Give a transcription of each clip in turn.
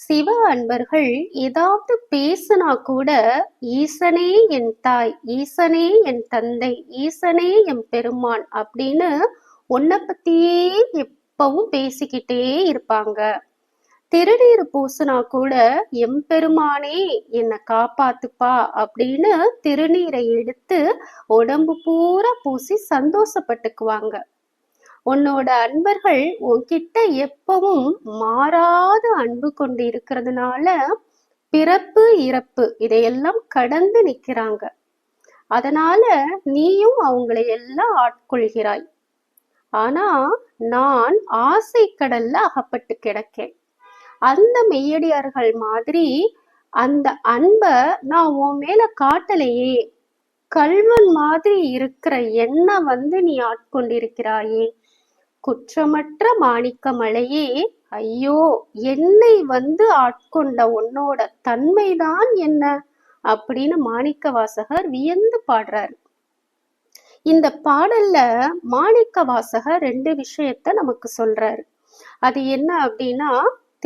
சிவ அன்பர்கள் ஏதாவது பேசுனா கூட ஈசனே என் தாய், ஈசனே என் தந்தை, ஈசனே என் பெருமான் அப்படின்னு உன்னை பத்தியே எப்பவும் பேசிக்கிட்டே இருப்பாங்க. திருநீர் பூசுனா கூட எம்பெருமானே என்னை காப்பாத்துப்பா அப்படின்னு திருநீரை எடுத்து உடம்பு பூரா பூசி சந்தோஷப்பட்டுக்குவாங்க. உன்னோட அன்பர்கள் உன்கிட்ட எப்பவும் மாறாத அன்பு கொண்டு இருக்கிறதுனால பிறப்பு இறப்பு இதையெல்லாம் கடந்து நிக்கிறாங்க. அதனால நீயும் அவங்களை எல்லாம் ஆட்கொள்கிறாய். ஆனா நான் ஆசை கடல்ல அகப்பட்டு கிடக்கேன். அந்த மெய்யடியார்கள் மாதிரி அந்த அன்ப நான் உன் மேல காட்டலையே. கல்வன் மாதிரி இருக்கிற என்ன நீ ஆட்கொண்டிருக்கிறாயே. குற்றமற்ற மாணிக்கமலையே, ஐயோ என்னை ஆட்கொண்ட உன்னோட தன்மைதான் என்ன அப்படின்னு மாணிக்க வாசகர் வியந்து பாடுறாரு. இந்த பாடல்ல மாணிக்க வாசகர் 2 விஷயத்த நமக்கு சொல்றாரு. அது என்ன அப்படின்னா,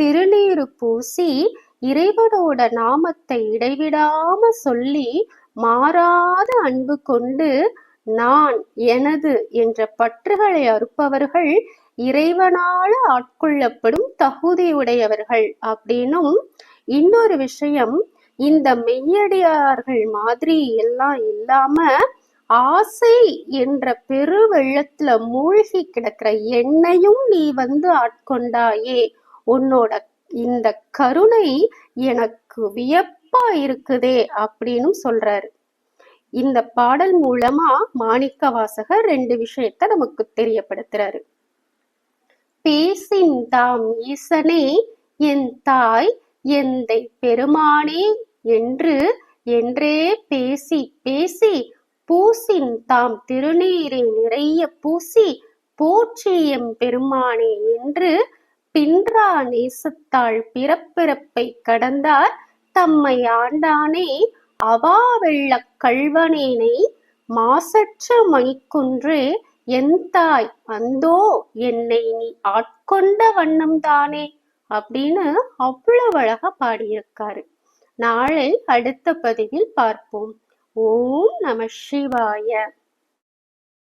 திருநீரு பூசி இறைவனோட நாமத்தை இடைவிடாம சொல்லி மாறாத அன்பு கொண்டு நான் எனது என்ற பற்றுகளை அறுப்பவர்கள் இறைவனால ஆட்கொள்ளப்படும் தகுதியுடையவர்கள் அப்படின்னும், இன்னொரு விஷயம், இந்த மெய்யடியார்கள் மாதிரி எல்லாம் இல்லாம ஆசை என்ற பெரு வெள்ளத்துல மூழ்கி கிடக்கிற என்னையும் நீ ஆட்கொண்டாயே. உன்னோட இந்த கருணை எனக்கு வியப்பா இருக்குதே அப்படின்னு சொல்றாரு. இந்த பாடல் மூலமா மாணிக்க வாசகர் 2 விஷயத்த நமக்கு தெரியப்படுத்துறாரு. பேசின் தாம் ஈசனே என் தாய் எந்தை பெருமானே என்று என்றே பேசி பேசி பூசின் தாம் திருநீரை நிறைய பூசி போற்றி எம் பெருமானே என்று பின்றா நேசத்தாள் பிறப்பிறப்பை கடந்தார் தம்மை ஆண்டானே அவா வெள்ளக் கள்வனேனை மாசற்ற மணிக்குன்றே என் தாய் அந்தோ என்னை நீ ஆட்கொண்ட வண்ணம் தானே அப்படின்னு அவ்வளவு அழகா பாடியிருக்காரு. நாளை அடுத்த பதிவில் பார்ப்போம். ஓம் நம சிவாய.